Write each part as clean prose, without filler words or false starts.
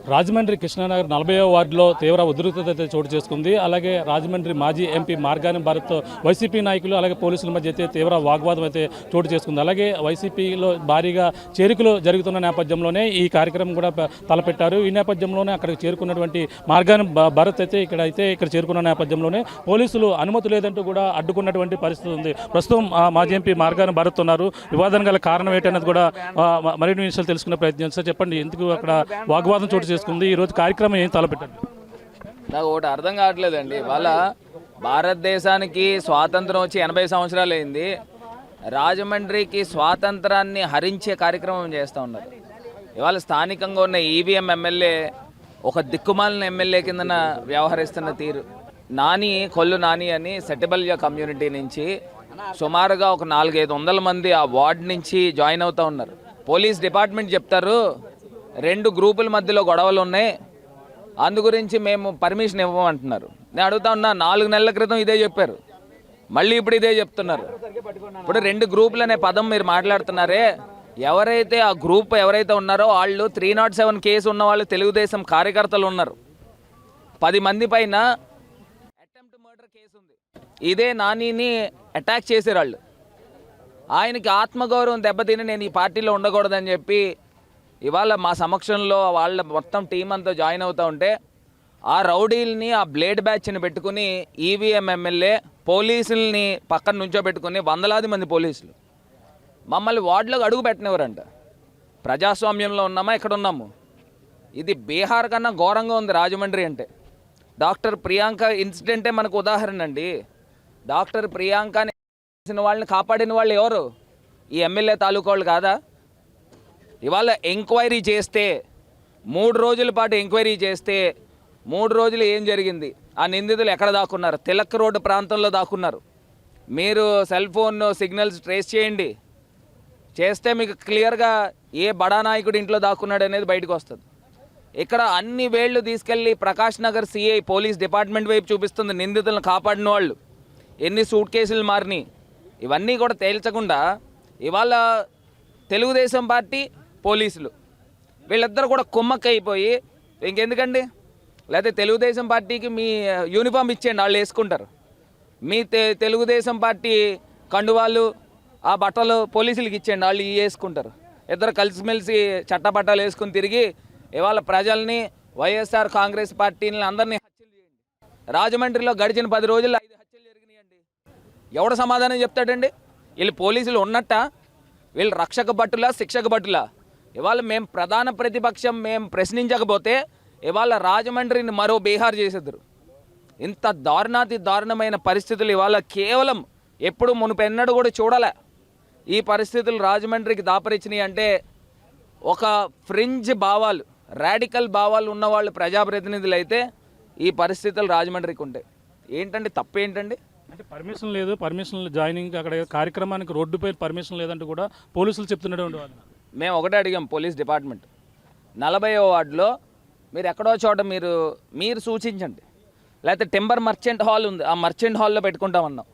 రాజమండ్రి కృష్ణానగర్ 40వ వార్డులో తీవ్ర ఉద్రిక్తత అయితే చోటు చేసుకుంది. అలాగే రాజమండ్రి మాజీ ఎంపీ మార్గాని భారత్ వైసీపీ నాయకులు అలాగే పోలీసుల మధ్య అయితే తీవ్ర వాగ్వాదం అయితే చోటు చేసుకుంది. అలాగే వైసీపీలో భారీగా చేరికలు జరుగుతున్న నేపథ్యంలోనే ఈ కార్యక్రమం కూడా తలపెట్టారు. ఈ నేపథ్యంలోనే అక్కడికి చేరుకున్నటువంటి మార్గాని భారత్ అయితే ఇక్కడ చేరుకున్న నేపథ్యంలోనే పోలీసులు అనుమతి లేదంటూ కూడా అడ్డుకున్నటువంటి పరిస్థితి ఉంది. ప్రస్తుతం మాజీ ఎంపీ మార్గాని భారత్ ఉన్నారు. వివాదం గల కారణం ఏంటన్నది కూడా మరిన్ని విషయాలు తెలుసుకునే ప్రయత్నం చేస్తారు. చెప్పండి, ఎందుకు అక్కడ వాగ్వాదం చోటు చేసుకుంది? ఈరోజు కార్యక్రమం ఏం తలపెట్టారు? నాకు ఒకటి అర్థం కావట్లేదండి. ఇవాళ భారతదేశానికి స్వాతంత్రం వచ్చి 80 సంవత్సరాలు అయింది. రాజమండ్రికి స్వాతంత్రాన్ని హరించే కార్యక్రమం చేస్తూ ఉన్నారు. ఇవాళ స్థానికంగా ఉన్న ఈవీఎం ఎమ్మెల్యే ఒక దిక్కుమాలిన ఎమ్మెల్యే కిందన వ్యవహరిస్తున్న తీరు. కొల్లు నాని అని సెటిబల్య కమ్యూనిటీ నుంచి సుమారుగా ఒక 400-500 మంది ఆ వార్డు నుంచి జాయిన్ అవుతూ ఉన్నారు. పోలీస్ డిపార్ట్మెంట్ చెప్తారు 2 గ్రూపుల మధ్యలో గొడవలు ఉన్నాయి, అందు గురించి మేము పర్మిషన్ ఇవ్వమంటున్నారు. నేను అడుగుతా ఉన్నా, 4 నెలల క్రితం ఇదే చెప్పారు, మళ్ళీ ఇప్పుడు ఇదే చెప్తున్నారు. ఇప్పుడు 2 గ్రూపులు అనే పదం మీరు మాట్లాడుతున్నారే, ఎవరైతే ఆ గ్రూప్ ఎవరైతే ఉన్నారో వాళ్ళు 307 కేసు ఉన్న వాళ్ళు తెలుగుదేశం కార్యకర్తలు ఉన్నారు. 10 మంది పైన అటెంప్ట్ మర్డర్ కేసు ఉంది. ఇదే నానిని అటాక్ చేశారు వాళ్ళు. ఆయనకి ఆత్మగౌరవం దెబ్బతిని నేను ఈ పార్టీలో ఉండకూడదని చెప్పి ఇవాళ మా సమక్షంలో వాళ్ళ మొత్తం టీం అంతా జాయిన్ అవుతూ ఉంటే ఆ రౌడీల్ని, ఆ బ్లేడ్ బ్యాచ్ని పెట్టుకుని ఈవీఎం ఎమ్మెల్యే పోలీసుల్ని పక్కన నుంచోబెట్టుకుని 100లాది మంది పోలీసులు మమ్మల్ని వార్డులోకి అడుగు పెట్టినవారంట. ప్రజాస్వామ్యంలో ఉన్నామా? ఇక్కడ ఉన్నాము. ఇది బీహార్ కన్నా ఘోరంగా ఉంది రాజమండ్రి అంటే. డాక్టర్ ప్రియాంక ఇన్సిడెంటే మనకు ఉదాహరణ అండి. డాక్టర్ ప్రియాంకని వాళ్ళని కాపాడిన వాళ్ళు ఎవరు? ఈ ఎమ్మెల్యే తాలూకా వాళ్ళు కాదా? ఇవాళ ఎంక్వైరీ చేస్తే 3 రోజుల పాటు ఎంక్వైరీ చేస్తే 3 రోజులు ఏం జరిగింది? ఆ నిందితులు ఎక్కడ దాక్కున్నారు? తిలక్ రోడ్డు ప్రాంతంలో దాక్కున్నారు. మీరు సెల్ ఫోన్ సిగ్నల్స్ ట్రేస్ చేయండి, చేస్తే మీకు క్లియర్గా ఏ బడా నాయకుడు ఇంట్లో దాక్కున్నాడు అనేది బయటకు వస్తుంది. ఇక్కడ అన్ని వేళ్లు తీసుకెళ్ళి Prakash Nagar CI police department వైపు చూపిస్తుంది. నిందితులను కాపాడిన వాళ్ళు ఎన్ని సూట్ కేసులు మారినాయి ఇవన్నీ కూడా తేల్చకుండా ఇవాళ తెలుగుదేశం పార్టీ పోలీసులు వీళ్ళిద్దరు కూడా కుమ్మక్కైపోయి ఇంకెందుకండి, లేకపోతే తెలుగుదేశం పార్టీకి మీ యూనిఫామ్ ఇచ్చేయండి, వాళ్ళు వేసుకుంటారు. మీ తెలుగుదేశం పార్టీ కండువాళ్ళు ఆ బట్టలు పోలీసులకి ఇచ్చేయండి, వాళ్ళు వేసుకుంటారు. ఇద్దరు కలిసిమెలిసి చట్టపట్టాలు వేసుకుని తిరిగి ఇవాళ ప్రజల్ని, వైఎస్ఆర్ కాంగ్రెస్ పార్టీని అందరినీ హత్యలు చేయండి. రాజమండ్రిలో గడిచిన 10 రోజుల్లో 5 హత్యలు జరిగినాయండి. ఎవడ సమాధానం చెప్తాడండి? వీళ్ళు పోలీసులు ఉన్నట్ట? వీళ్ళు రక్షక భటులా, శిక్షక భటులా? ఇవాళ మేము ప్రధాన ప్రతిపక్షం మేము ప్రశ్నించకపోతే ఇవాళ రాజమండ్రిని మరో బీహార్ చేసేద్దరు. ఇంత దారుణమైన పరిస్థితులు ఇవాళ కేవలం ఎప్పుడు మునుపెన్నడూ కూడా చూడలే. ఈ పరిస్థితులు రాజమండ్రికి దాపరిచినాయి అంటే ఒక ఫ్రింజ్ భావాలు, రాడికల్ భావాలు ఉన్నవాళ్ళు ప్రజాప్రతినిధులు అయితే ఈ పరిస్థితులు రాజమండ్రికి ఉంటాయి. ఏంటండి తప్పేంటండి? అంటే పర్మిషన్ జాయినింగ్ అక్కడ కార్యక్రమానికి రోడ్డుపై పర్మిషన్ లేదంటూ కూడా పోలీసులు చెప్తున్నట్టు ఉండేవాళ్ళు. మేము ఒకటే అడిగాం పోలీస్ డిపార్ట్మెంట్, 40వ వార్డులో మీరు ఎక్కడో చోట మీరు సూచించండి, లేకపోతే టింబర్ మర్చెంట్ హాల్ ఉంది, ఆ మర్చెంట్ హాల్లో పెట్టుకుంటామన్నాం.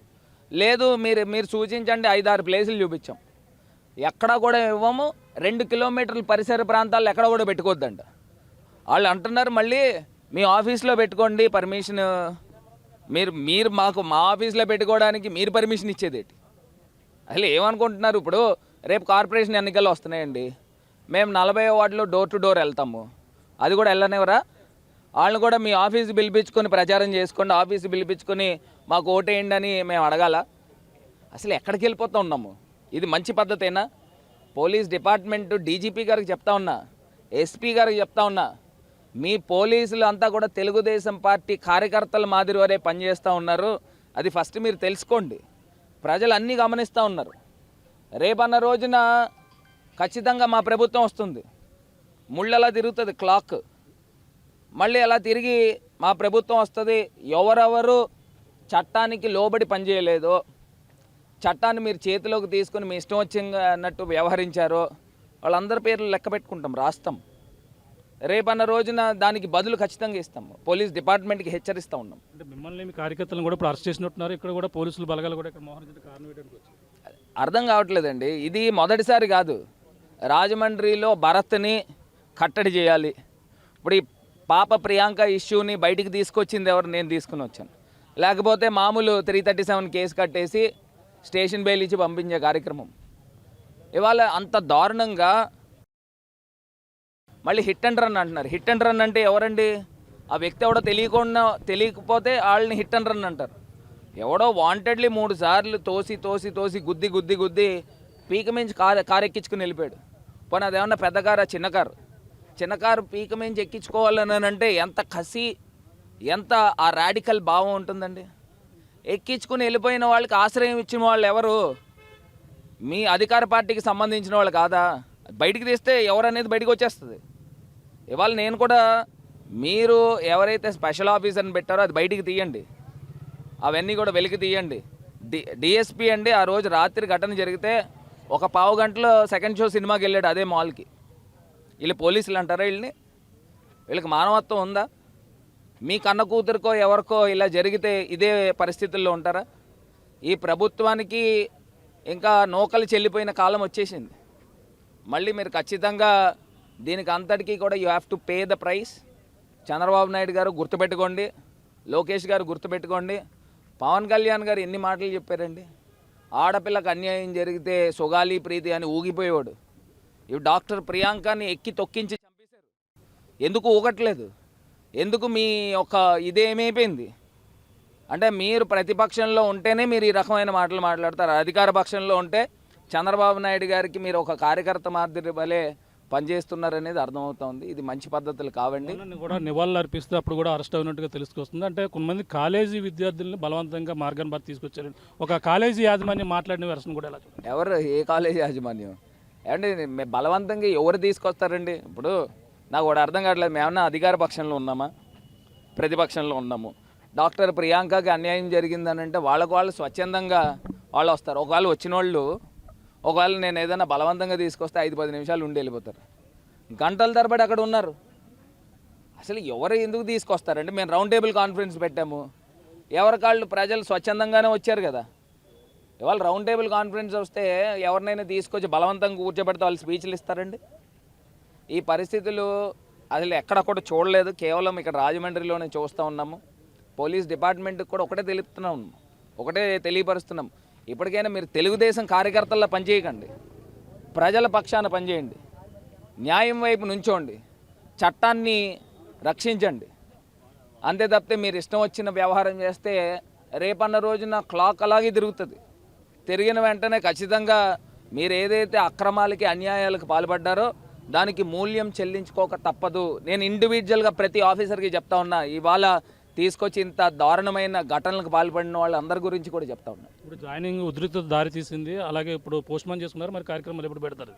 లేదు మీరు సూచించండి, 5-6 ప్లేసులు చూపించాం, ఎక్కడా కూడా ఇవ్వము. 2 కిలోమీటర్ల పరిసర ప్రాంతాల్లో ఎక్కడ కూడా పెట్టుకోవద్దంట. వాళ్ళు అంటున్నారు మళ్ళీ మీ ఆఫీస్లో పెట్టుకోండి పర్మిషన్. మీరు మాకు మా ఆఫీస్లో పెట్టుకోవడానికి మీరు పర్మిషన్ ఇచ్చేదేంటి? అసలు ఏమనుకుంటున్నారు? ఇప్పుడు రేపు కార్పొరేషన్ ఎన్నికలు వస్తున్నాయండి, మేము 40వ వార్డులో డోర్ టు డోర్ వెళ్తాము, అది కూడా వెళ్ళనివరా? వాళ్ళని కూడా మీ ఆఫీసు పిలిపించుకొని ప్రచారం చేసుకోండి, ఆఫీసు పిలిపించుకొని మాకు ఓటేయండి అని మేము అడగాల? అసలు ఎక్కడికి వెళ్ళిపోతూ ఉన్నాము? ఇది మంచి పద్ధతేనా? పోలీస్ డిపార్ట్మెంట్ డీజీపీ గారికి చెప్తా ఉన్నా, ఎస్పీ గారికి చెప్తా ఉన్నా, మీ పోలీసులు అంతా కూడా తెలుగుదేశం పార్టీ కార్యకర్తల మాదిరి వరే పనిచేస్తూ ఉన్నారు. అది ఫస్ట్ మీరు తెలుసుకోండి. ప్రజలు అన్నీ గమనిస్తూ ఉన్నారు. రేపన్న రోజున ఖచ్చితంగా మా ప్రభుత్వం వస్తుంది, ముళ్ళలా తిరుగుతుంది క్లాక్, మళ్ళీ అలా తిరిగి మా ప్రభుత్వం వస్తుంది. ఎవరెవరు చట్టానికి లోబడి పనిచేయలేదో, చట్టాన్ని మీరు చేతిలోకి తీసుకుని మీ ఇష్టం వచ్చినట్టు వ్యవహరించారో వాళ్ళందరి పేర్లు లెక్క పెట్టుకుంటాం, రాస్తాం. రేపన్న రోజున దానికి బదులు ఖచ్చితంగా ఇస్తాము. పోలీస్ డిపార్ట్మెంట్కి హెచ్చరిస్తూ ఉన్నాం. అంటే మిమ్మల్ని మీ కార్యకర్తలను కూడా ఇప్పుడు అరెస్ట్ చేసినట్టున్నారు, ఇక్కడ కూడా పోలీసులు బలగాలు కూడా ఇక్కడ మోహరించిన కారణం ఏంటంటే అర్థం కావట్లేదండి. ఇది మొదటిసారి కాదు. రాజమండ్రిలో భరత్ని కట్టడి చేయాలి. ఇప్పుడు ఈ పాప ప్రియాంక ఇష్యూని బయటికి తీసుకొచ్చింది ఎవరు? నేను తీసుకుని వచ్చాను. లేకపోతే మామూలు 337 కేసు కట్టేసి స్టేషన్ బెయిల్ ఇచ్చి పంపించే కార్యక్రమం. ఇవాళ అంత దారుణంగా మళ్ళీ హిట్ అండ్ రన్ అంటున్నారు. హిట్ అండ్ రన్ అంటే ఎవరండి? ఆ వ్యక్తి ఎవడో తెలియకపోతే వాళ్ళని హిట్ అండ్ రన్ అంటారు. ఎవడో వాంటెడ్లీ 3 సార్లు తోసి గుద్ది పీక మించి కారు ఎక్కించుకుని వెళ్ళిపోయాడు. పోనీ అదేమన్నా పెద్ద కారు, చిన్న కారు పీక మించి ఎక్కించుకోవాలని అంటే ఎంత కసి, ఎంత ఆ రాడికల్ భావం ఉంటుందండి. ఎక్కించుకుని వెళ్ళిపోయిన వాళ్ళకి ఆశ్రయం ఇచ్చిన వాళ్ళు ఎవరు? మీ అధికార పార్టీకి సంబంధించిన వాళ్ళు కాదా? బయటికి తీస్తే ఎవరనేది బయటకు వచ్చేస్తుంది. ఇవాళ నేను కూడా, మీరు ఎవరైతే స్పెషల్ ఆఫీసర్ని పెట్టారో అది బయటికి తీయండి, అవన్నీ కూడా వెలికి తీయండి. డిఎస్పీ అండి ఆ రోజు రాత్రి ఘటన జరిగితే ఒక పావు గంటలో సెకండ్ షో సినిమాకి వెళ్ళాడు అదే మాల్కి. వీళ్ళు పోలీసులు అంటారా? వీళ్ళకి మానవత్వం ఉందా? మీ కన్న కూతురికో ఎవరికో ఇలా జరిగితే ఇదే పరిస్థితుల్లో ఉంటారా? ఈ ప్రభుత్వానికి ఇంకా నూకలు చెల్లిపోయిన కాలం వచ్చేసింది. మళ్ళీ మీరు ఖచ్చితంగా దీనికి అంతటికీ కూడా you have to pay the price. Chandrababu Naidu గారు గుర్తుపెట్టుకోండి, లోకేష్ గారు గుర్తుపెట్టుకోండి. పవన్ కళ్యాణ్ గారు ఎన్ని మాటలు చెప్పారండి? ఆడపిల్లకు అన్యాయం జరిగితే సుగాలి ప్రీతి అని ఊగిపోయేవాడు. ఈ డాక్టర్ ప్రియాంకని ఎక్కి తొక్కించి చంపేశారు. ఎందుకు ఊగట్లేదు? ఎందుకు మీ ఒక ఇదేమైపోయింది అంటే, మీరు ప్రతిపక్షంలో ఉంటేనే మీరు ఈ రకమైన మాటలు మాట్లాడతారు. అధికార పక్షంలో ఉంటే చంద్రబాబు నాయుడు గారికి మీరు ఒక కార్యకర్త మాదిరి వలె పనిచేస్తున్నారనేది అర్థమవుతుంది. ఇది మంచి పద్ధతులు కావండి. కూడా నివాళులు అర్పిస్తే అప్పుడు కూడా అరెస్ట్ అయినట్టుగా తెలుసుకొస్తుంది. అంటే కొంతమంది కాలేజీ విద్యార్థులను బలవంతంగా మార్గన్ బార్ తీసుకొచ్చారు. ఒక కాలేజీ యాజమాన్యం మాట్లాడిన వెర్షన్ కూడా ఎలా? ఎవరు? ఏ కాలేజీ యాజమాన్యం ఏమండి? బలవంతంగా ఎవరు తీసుకొస్తారండి? ఇప్పుడు నాకు కూడా అర్థం కావట్లేదు. మేమన్నా అధికార పక్షంలో ఉన్నామా, ప్రతిపక్షంలో ఉన్నాము? డాక్టర్ ప్రియాంకకి అన్యాయం జరిగిందని అంటే వాళ్ళకు వాళ్ళు స్వచ్ఛందంగా వాళ్ళు వస్తారు. ఒకవేళ నేను ఏదైనా బలవంతంగా తీసుకొస్తే 5-10 నిమిషాలు ఉండి వెళ్ళిపోతారు. గంటల తరబడి అక్కడ ఉన్నారు. అసలు ఎవరు ఎందుకు తీసుకొస్తారండి? మేము రౌండ్ టేబుల్ కాన్ఫరెన్స్ పెట్టాము. ఎవరికాళ్ళు ప్రజలు స్వచ్ఛందంగానే వచ్చారు కదా. ఇవాళ రౌండ్ టేబుల్ కాన్ఫరెన్స్ వస్తే ఎవరినైనా తీసుకొచ్చి బలవంతంగా కూర్చోబెడితే వాళ్ళు స్పీచ్లు ఇస్తారండి? ఈ పరిస్థితులు అసలు ఎక్కడ కూడా చూడలేదు. కేవలం ఇక్కడ రాజమండ్రిలోనే చూస్తూ ఉన్నాము. పోలీస్ డిపార్ట్మెంట్కి కూడా ఒకటే తెలియపరుస్తున్నాం. ఇప్పటికైనా మీరు తెలుగుదేశం కార్యకర్తల్లో పనిచేయకండి, ప్రజల పక్షాన పనిచేయండి, న్యాయం వైపు నుంచోండి, చట్టాన్ని రక్షించండి. అంతే తప్పితే మీరు ఇష్టం వచ్చిన వ్యవహారం చేస్తే రేపన్న రోజున క్లాక్ అలాగే తిరుగుతుంది. తిరిగిన వెంటనే ఖచ్చితంగా మీరు ఏదైతే అక్రమాలకి అన్యాయాలకు పాల్పడ్డారో దానికి మూల్యం చెల్లించుకోక తప్పదు. నేను ఇండివిజువల్గా ప్రతి ఆఫీసర్కి చెప్తా ఉన్నా. ఇవాళ తీసుకొచ్చి ఇంత దారుణమైన ఘటనలకు పాల్పడిన వాళ్ళందరి గురించి కూడా చెప్తా ఉన్నా. ఇప్పుడు జాయినింగ్ ఉధృత దారి తీసింది. అలాగే ఇప్పుడు పోస్ట్మాన్ చేసుకున్నారు. మరి కార్యక్రమాలు ఎప్పుడు పెడతారు?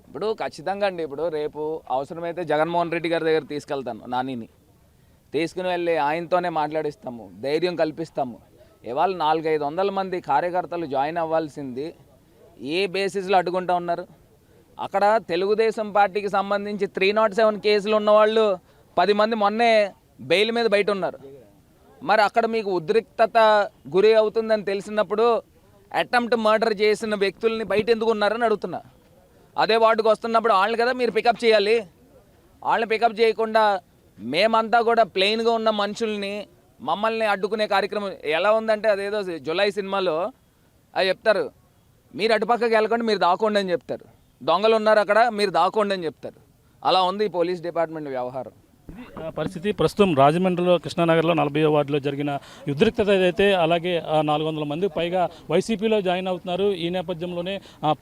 ఇప్పుడు ఖచ్చితంగా అండి, ఇప్పుడు రేపు అవసరమైతే జగన్మోహన్ రెడ్డి గారి దగ్గర తీసుకెళ్తాను. నానిని తీసుకుని వెళ్ళి ఆయనతోనే మాట్లాడిస్తాము, ధైర్యం కల్పిస్తాము. ఇవాళ 400-500 మంది కార్యకర్తలు జాయిన్ అవ్వాల్సింది ఏ బేసిస్లో అడ్డుకుంటూ ఉన్నారు? అక్కడ తెలుగుదేశం పార్టీకి సంబంధించి 307 కేసులు ఉన్నవాళ్ళు 10 మంది మొన్నే బెయిల్ మీద బయట ఉన్నారు. మరి అక్కడ మీకు ఉద్రిక్తత గురి అవుతుందని తెలిసినప్పుడు అటెంప్ట్ మర్డర్ చేసిన వ్యక్తుల్ని బయట ఎందుకు ఉన్నారని అడుగుతున్నా. అదే వార్డుకు వస్తున్నప్పుడు వాళ్ళని కదా మీరు పికప్ చేయాలి. వాళ్ళని పికప్ చేయకుండా మేమంతా కూడా ప్లెయిన్గా ఉన్న మనుషుల్ని మమ్మల్ని అడ్డుకునే కార్యక్రమం ఎలా ఉందంటే, అదేదో జులై సినిమాలో అది చెప్తారు, మీరు అటుపక్కకి వెళ్ళకండి, మీరు దాక్కోండి అని చెప్తారు. దొంగలు ఉన్నారు అక్కడ, మీరు దాక్కోండి అని చెప్తారు. అలా ఉంది ఈ పోలీస్ డిపార్ట్మెంట్ వ్యవహారం. పరిస్థితి ప్రస్తుతం రాజమండ్రిలో కృష్ణానగర్లో 40వ వార్డులో జరిగిన ఉద్రిక్తత ఏదైతే, అలాగే 400 మంది పైగా వైసీపీలో జాయిన్ అవుతున్నారు. ఈ నేపథ్యంలోనే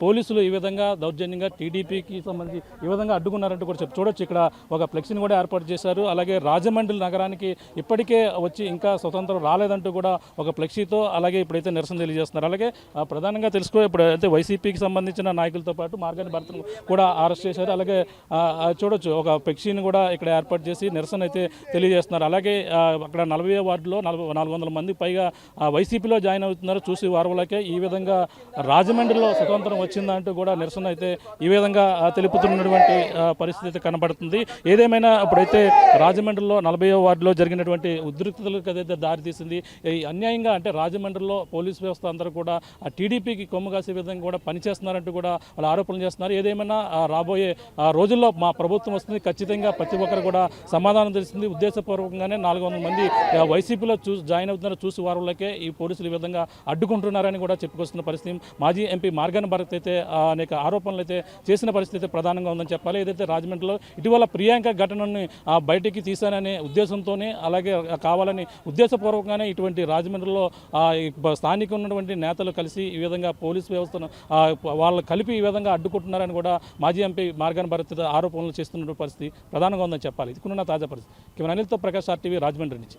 పోలీసులు ఈ విధంగా దౌర్జన్యంగా టీడీపీకి సంబంధించి ఈ విధంగా అడ్డుకున్నారంటూ కూడా చూడొచ్చు. ఇక్కడ ఒక ఫ్లెక్సీని కూడా ఏర్పాటు చేశారు. అలాగే రాజమండ్రి నగరానికి ఇప్పటికే వచ్చి ఇంకా స్వతంత్రం రాలేదంటూ కూడా ఒక ఫ్లెక్సీతో అలాగే ఇప్పుడైతే నిరసన తెలియజేస్తున్నారు. అలాగే ప్రధానంగా ఇప్పుడు అయితే వైసీపీకి సంబంధించిన నాయకులతో పాటు మార్గాని భర్తను కూడా అరెస్ట్ చేశారు. అలాగే చూడొచ్చు ఒక ఫ్లెక్సీని కూడా ఇక్కడ ఏర్పాటు చేసి నిరసన అయితే తెలియజేస్తున్నారు. అలాగే అక్కడ 40వ వార్డులో 400 మంది పైగా వైసీపీలో జాయిన్ అవుతున్నారు. చూసి వారవలకే ఈ విధంగా రాజమండ్రిలో స్వతంత్రం వచ్చిందంటూ కూడా నిరసన అయితే ఈ విధంగా తెలుపుతున్నటువంటి పరిస్థితి కనబడుతుంది. ఏదేమైనా ఇప్పుడైతే రాజమండ్రిలో 40వ వార్డులో జరిగినటువంటి ఉద్రిక్తతలకు ఏదైతే దారితీసింది, ఈ అన్యాయంగా అంటే రాజమండ్రిలో పోలీస్ వ్యవస్థ అందరూ కూడా టీడీపీకి కొమ్ము కాసే విధంగా కూడా పనిచేస్తున్నారంటూ కూడా వాళ్ళు ఆరోపణలు చేస్తున్నారు. ఏదేమైనా రాబోయే రోజుల్లో మా ప్రభుత్వం వస్తుంది, ఖచ్చితంగా ప్రతి ఒక్కరు కూడా సమాధానం తెలిసింది. ఉద్దేశపూర్వకంగానే 400 మంది వైసీపీలో జాయిన్ అవుతున్నారో చూసి వారులకే ఈ పోలీసులు ఈ విధంగా అడ్డుకుంటున్నారని కూడా చెప్పుకొస్తున్న పరిస్థితి. మాజీ ఎంపీ మార్గాని భరత్ అయితే అనేక ఆరోపణలు అయితే చేసిన పరిస్థితి ప్రధానంగా ఉందని చెప్పాలి. ఏదైతే రాజమండ్రిలో ఇటీవల ప్రియాంక ఘటనని బయటికి తీశాననే ఉద్దేశంతోనే, అలాగే కావాలని ఉద్దేశపూర్వకంగానే ఇటువంటి రాజమండ్రిలో స్థానిక ఉన్నటువంటి నేతలు కలిసి ఈ విధంగా పోలీసు వ్యవస్థను వాళ్ళు కలిపి ఈ విధంగా అడ్డుకుంటున్నారని కూడా మాజీ ఎంపీ మార్గాని భరత్ ఆరోపణలు చేస్తున్న పరిస్థితి ప్రధానంగా ఉందని చెప్పాలి. ఇది తాజా పరిస్థితి. కెమెరా అనిల్తో ప్రకాష్ RTV రాజమండ్రి నుంచి.